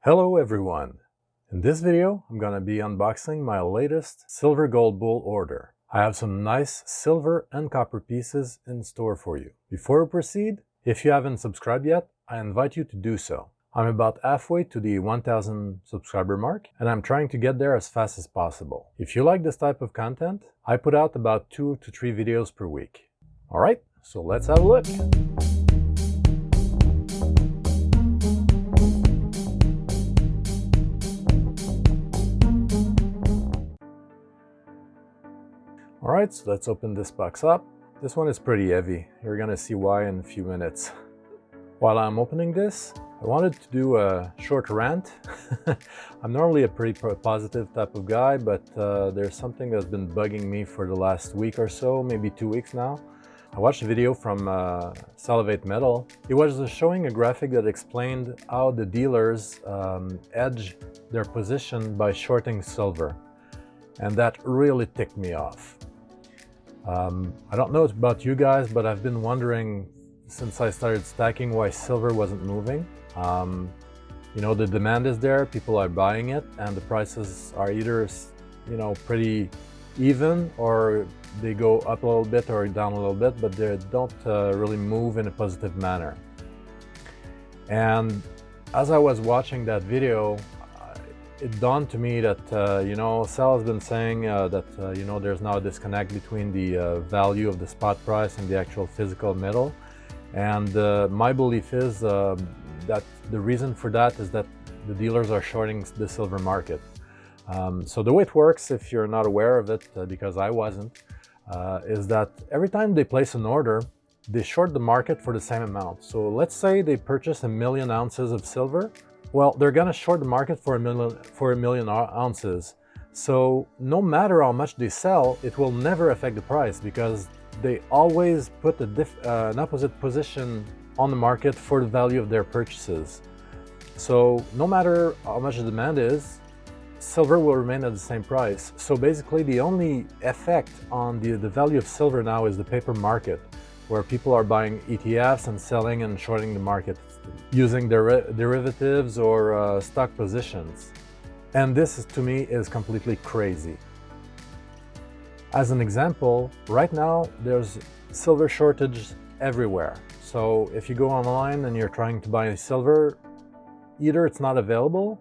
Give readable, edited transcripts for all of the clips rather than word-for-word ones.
Hello everyone! In this video, I'm gonna be unboxing my latest silver gold bull order. I have some nice silver and copper pieces in store for you. Before we proceed, if you haven't subscribed yet, I invite you to do so. I'm about halfway to the 1000 subscriber mark, and I'm trying to get there as fast as possible. If you like this type of content, I put out about 2 to 3 videos per week. Alright, so let's have a look! Alright, so let's open this box up. This one is pretty heavy. You're gonna see why in a few minutes. While I'm opening this, I wanted to do a short rant. I'm normally a pretty positive type of guy, but there's something that's been bugging me for the last week or so, maybe 2 weeks now. I watched a video from Salivate Metal. It was showing a graphic that explained how the dealers hedge their position by shorting silver. And that really ticked me off. I don't know about you guys, but I've been wondering since I started stacking why silver wasn't moving. You know, the demand is there, people are buying it, and the prices are either, you know, pretty even, or they go up a little bit or down a little bit, but they don't really move in a positive manner. And as I was watching that video, it dawned to me that, you know, Sal has been saying that, you know, there's now a disconnect between the value of the spot price and the actual physical metal. And my belief is that the reason for that is that the dealers are shorting the silver market. So the way it works, if you're not aware of it, because I wasn't, is that every time they place an order, they short the market for the same amount. So let's say they purchase 1 million ounces of silver. Well, they're going to short the market for a million ounces. So no matter how much they sell, it will never affect the price because they always put an opposite position on the market for the value of their purchases. So no matter how much the demand is, silver will remain at the same price. So basically the only effect on the value of silver now is the paper market, where people are buying ETFs and selling and shorting the market using derivatives or stock positions. And this, to me, is completely crazy. As an example, right now there's silver shortage everywhere. So if you go online and you're trying to buy silver, either it's not available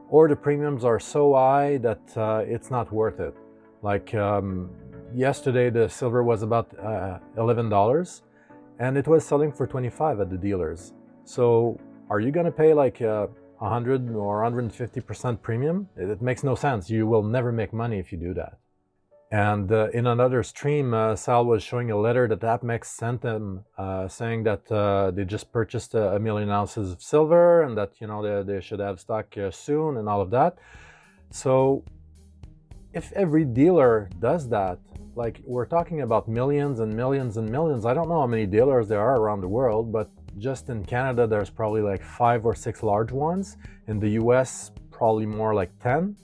or the premiums are so high that it's not worth it. Like yesterday the silver was about $11 and it was selling for $25 at the dealers. So are you going to pay like 100 or 150% premium? It makes no sense. You will never make money if you do that. And in another stream, Sal was showing a letter that APMEX sent them saying that they just purchased 1 million ounces of silver and that, you know, they should have stock soon and all of that. So if every dealer does that, like we're talking about millions and millions and millions. I don't know how many dealers there are around the world, but just in Canada, there's probably like 5 or 6 large ones. In the US, probably more like 10.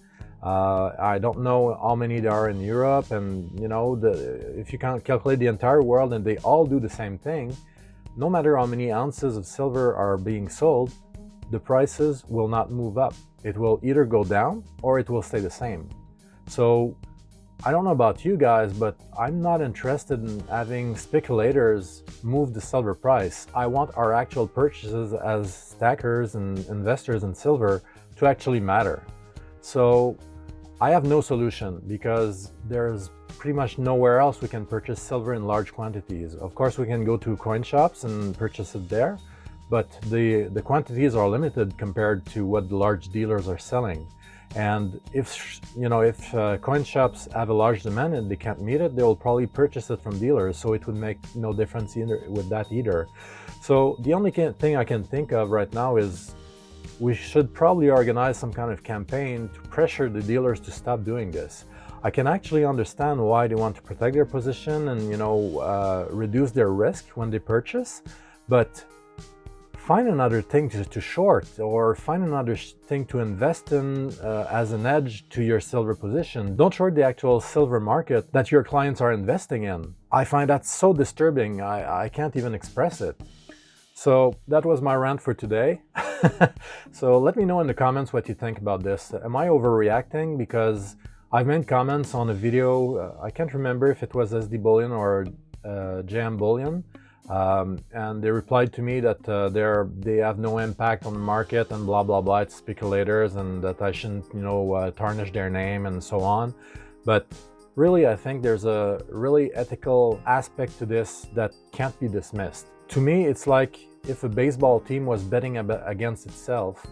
I don't know how many there are in Europe, and you know, if you can't calculate the entire world and they all do the same thing, no matter how many ounces of silver are being sold, the prices will not move up. It will either go down or it will stay the same. So I don't know about you guys, but I'm not interested in having speculators move the silver price. I want our actual purchases as stackers and investors in silver to actually matter. So I have no solution because there's pretty much nowhere else we can purchase silver in large quantities. Of course, we can go to coin shops and purchase it there, but the quantities are limited compared to what the large dealers are selling. And if, you know, if coin shops have a large demand and they can't meet it, they will probably purchase it from dealers. So it would make no difference with that either. So the only thing I can think of right now is we should probably organize some kind of campaign to pressure the dealers to stop doing this. I can actually understand why they want to protect their position and, you know, reduce their risk when they purchase, but find another thing to short, or find another thing to invest in as an edge to your silver position. Don't short the actual silver market that your clients are investing in. I find that so disturbing, I can't even express it. So that was my rant for today. So let me know in the comments what you think about this. Am I overreacting? Because I've made comments on a video, I can't remember if it was SD Bullion or JM Bullion, and they replied to me that they have no impact on the market and blah blah blah, it's speculators, and that I shouldn't, you know, tarnish their name and so on. But really, I think there's a really ethical aspect to this that can't be dismissed. To me, it's like if a baseball team was betting against itself.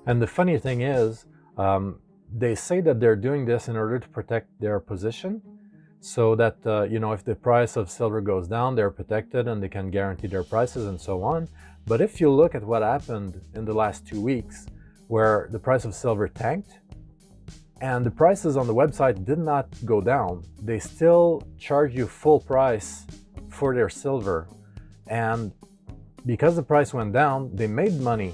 And the funny thing is, they say that they're doing this in order to protect their position, so that, you know, if the price of silver goes down, they're protected and they can guarantee their prices and so on. But if you look at what happened in the last 2 weeks, where the price of silver tanked, and the prices on the website did not go down, they still charge you full price for their silver. And because the price went down, they made money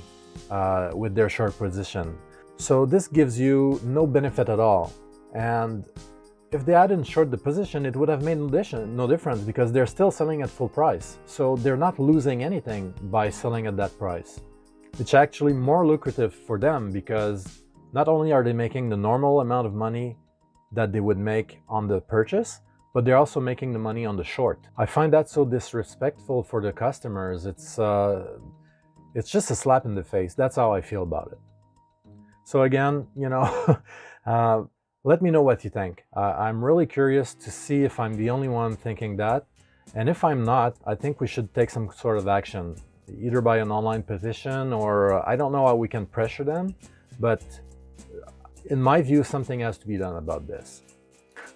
with their short position. So this gives you no benefit at all. And if they hadn't short the position, it would have made no difference, because they're still selling at full price. So they're not losing anything by selling at that price. It's actually more lucrative for them, because not only are they making the normal amount of money that they would make on the purchase, but they're also making the money on the short. I find that so disrespectful for the customers. It's just a slap in the face. That's how I feel about it. So again, you know, let me know what you think. I'm really curious to see if I'm the only one thinking that. And if I'm not, I think we should take some sort of action, either by an online petition, or I don't know how we can pressure them, but in my view, something has to be done about this.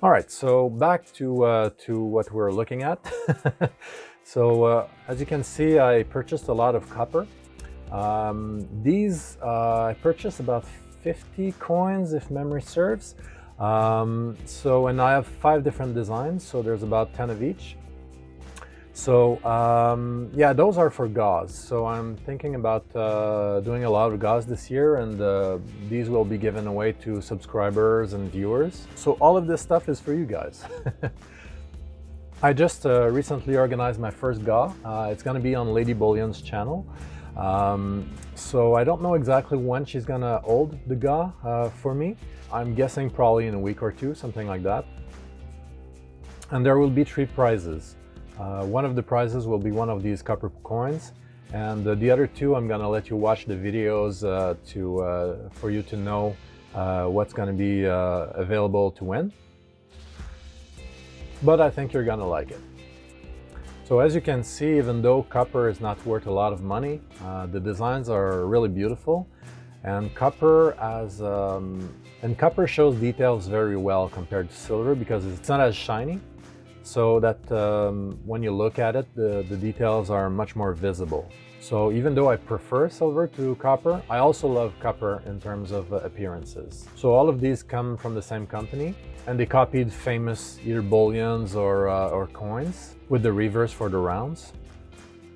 All right, so back to what we're looking at. So as you can see, I purchased a lot of copper. These I purchased about 50 coins, if memory serves. And I have 5 different designs, so there's about 10 of each. So yeah, those are for gauze. So I'm thinking about doing a lot of gauze this year, and these will be given away to subscribers and viewers. So all of this stuff is for you guys. I just recently organized my first GA. It's going to be on Lady Bullion's channel. So I don't know exactly when she's going to hold the GA for me. I'm guessing probably in a week or 2, something like that. And there will be 3 prizes. One of the prizes will be one of these copper coins, and the other 2 I'm gonna let you watch the videos for you to know what's gonna be available to win. But I think you're gonna like it. So as you can see, even though copper is not worth a lot of money, the designs are really beautiful, and copper copper shows details very well compared to silver, because it's not as shiny. So that when you look at it, the details are much more visible. So even though I prefer silver to copper, I also love copper in terms of appearances. So all of these come from the same company, and they copied famous either bullions or coins with the reverse for the rounds.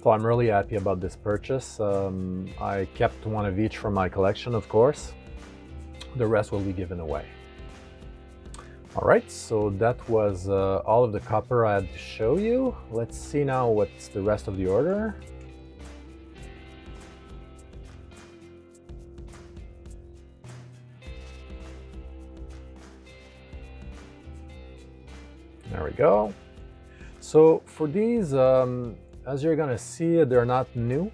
So I'm really happy about this purchase. I kept one of each from my collection, of course. The rest will be given away. All right, so that was all of the copper I had to show you. Let's see now what's the rest of the order. There we go. So for these, as you're gonna see, they're not new.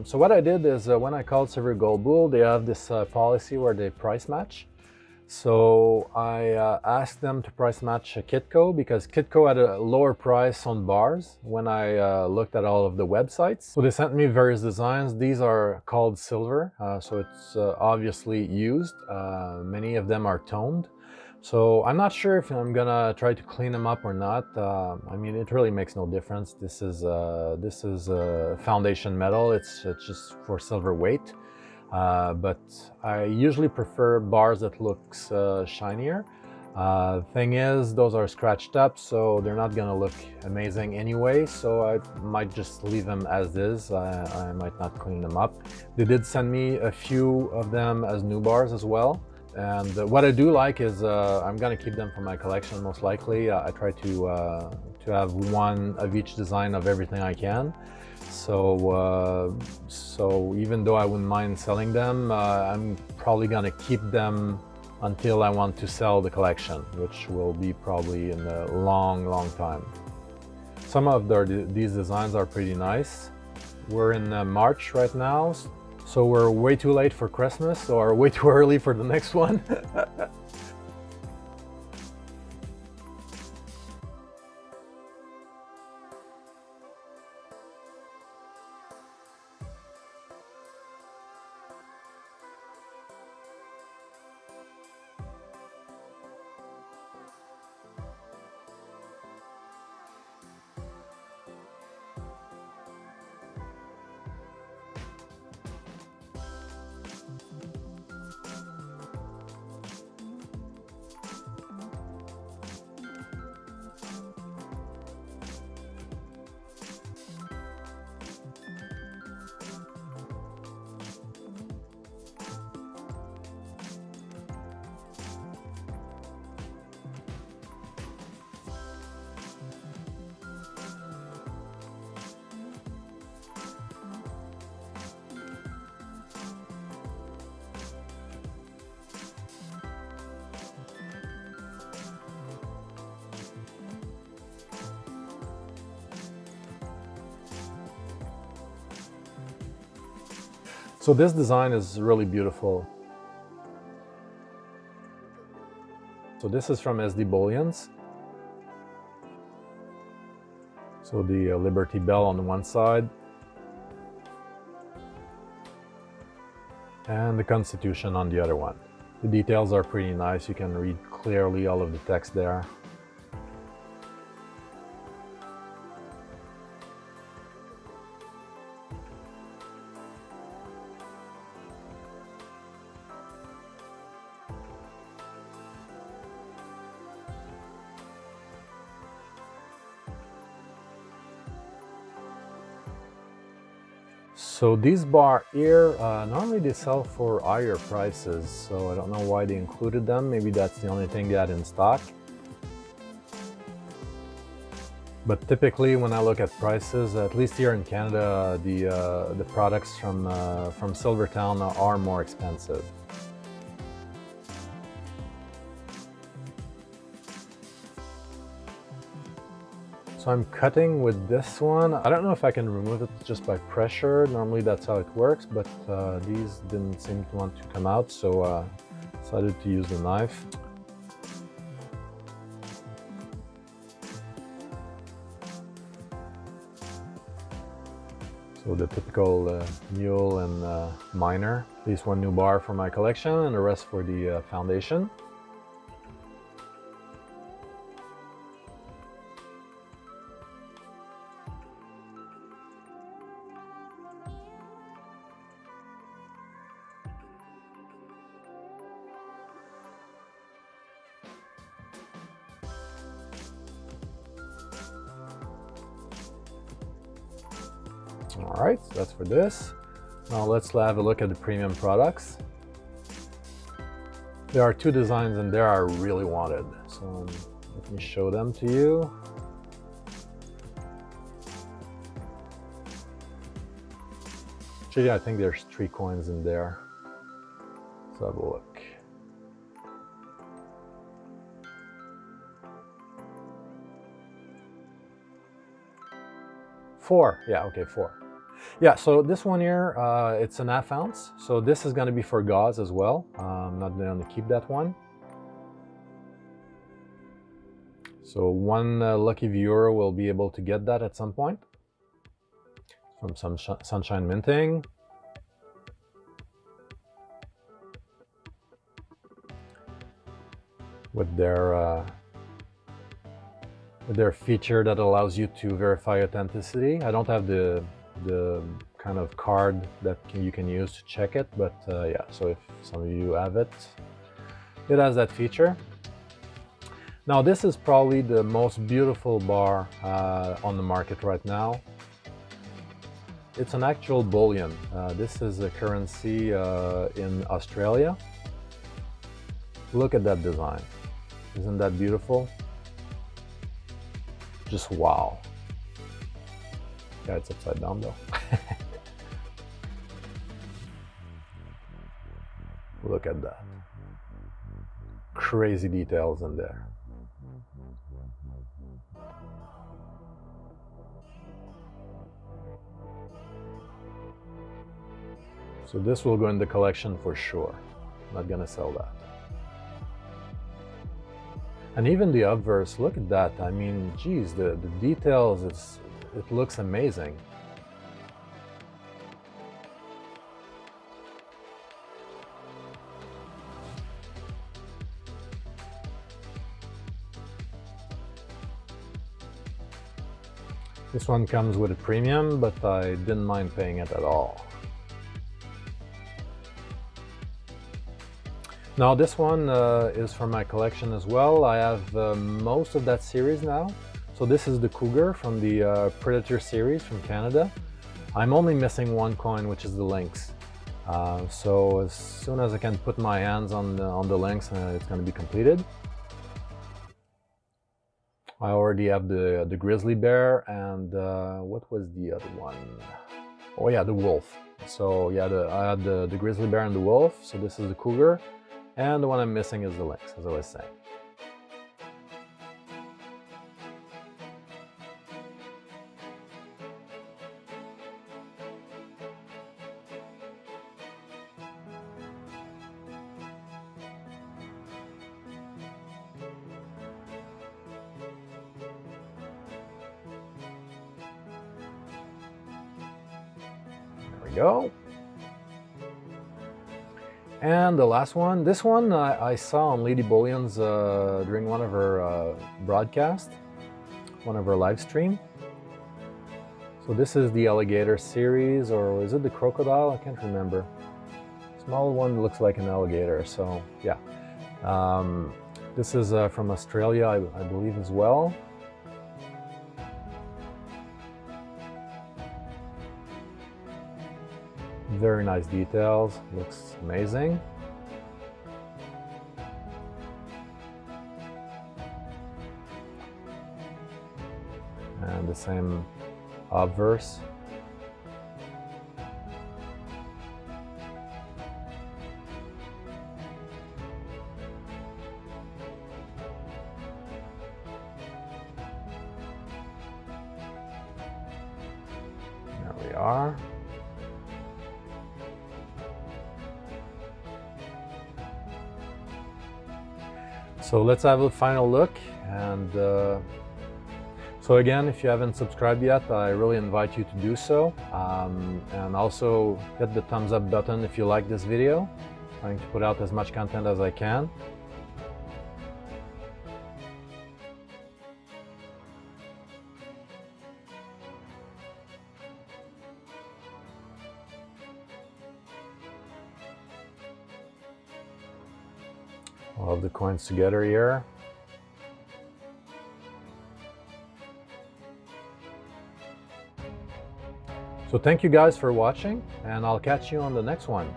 So what I did is when I called Silver Gold Bull, they have this policy where they price match. So I asked them to price match Kitco, because Kitco had a lower price on bars when I looked at all of the websites. So they sent me various designs. These are called silver, so it's obviously used. Many of them are toned. So I'm not sure if I'm gonna try to clean them up or not. I mean, it really makes no difference. This is foundation metal. It's just for silver weight. But I usually prefer bars that looks shinier. Thing is, those are scratched up, so they're not gonna look amazing anyway, so I might just leave them as is. I might not clean them up. They did send me a few of them as new bars as well. And what I do like is I'm gonna keep them for my collection most likely. I try to have one of each design of everything I can. So even though I wouldn't mind selling them, I'm probably gonna keep them until I want to sell the collection, which will be probably in a long time. Some of these designs are pretty nice. We're in March right now, so we're way too late for Christmas or way too early for the next one. So this design is really beautiful. So this is from SD Bullions. So the Liberty Bell on one side and the Constitution on the other one. The details are pretty nice. You can read clearly all of the text there. So these bar here, normally they sell for higher prices, so I don't know why they included them. Maybe that's the only thing they had in stock. But typically when I look at prices, at least here in Canada, the products from Silvertowne are more expensive. So I'm cutting with this one. I don't know if I can remove it just by pressure. Normally that's how it works, but these didn't seem to want to come out, so decided to use the knife. So the typical mule and minor. At least one new bar for my collection and the rest for the foundation. All right, so that's for this. Now let's have a look at the premium products. There are two designs in there I really wanted, so let me show them to you. Actually, I think there's 3 coins in there. Let's have a look. Four, yeah, okay, 4. Yeah, so this one here, it's an ½ ounce. So this is gonna be for gauze as well. I'm not gonna keep that one. So one lucky viewer will be able to get that at some point. From some Sunshine Minting. With their feature that allows you to verify authenticity. I don't have the kind of card that you can use to check it, but yeah, so if some of you have it, it has that feature. Now this is probably the most beautiful bar on the market right now. It's an actual bullion. This is a currency in Australia. Look at that design. Isn't that beautiful? Just wow. Yeah, it's upside down though. Look at that. Crazy details in there. So this will go in the collection for sure. Not gonna sell that. And even the obverse, look at that. I mean, geez, the details, it looks amazing. This one comes with a premium, but I didn't mind paying it at all. Now this one is from my collection as well. I have most of that series now. So this is the Cougar from the Predator series from Canada. I'm only missing one coin, which is the Lynx. So as soon as I can put my hands on the Lynx, it's going to be completed. I already have the grizzly bear and what was the other one? Oh yeah, the wolf. So yeah, I had the grizzly bear and the wolf. So this is the Cougar. And the one I'm missing is the Lynx, as I was saying. There we go. And the last one, this one I saw on Lady Bullion's during one of her broadcasts, one of her live stream. So this is the Aligator series, or is it the crocodile? I can't remember. Small one looks like an alligator, so yeah. This is from Australia, I believe as well. Very nice details, looks amazing. And the same obverse. There we are. So let's have a final look, and so again, if you haven't subscribed yet, I really invite you to do so, and also hit the thumbs up button if you like this video. I'm trying to put out as much content as I can. All of the coins together here. So thank you guys for watching, and I'll catch you on the next one.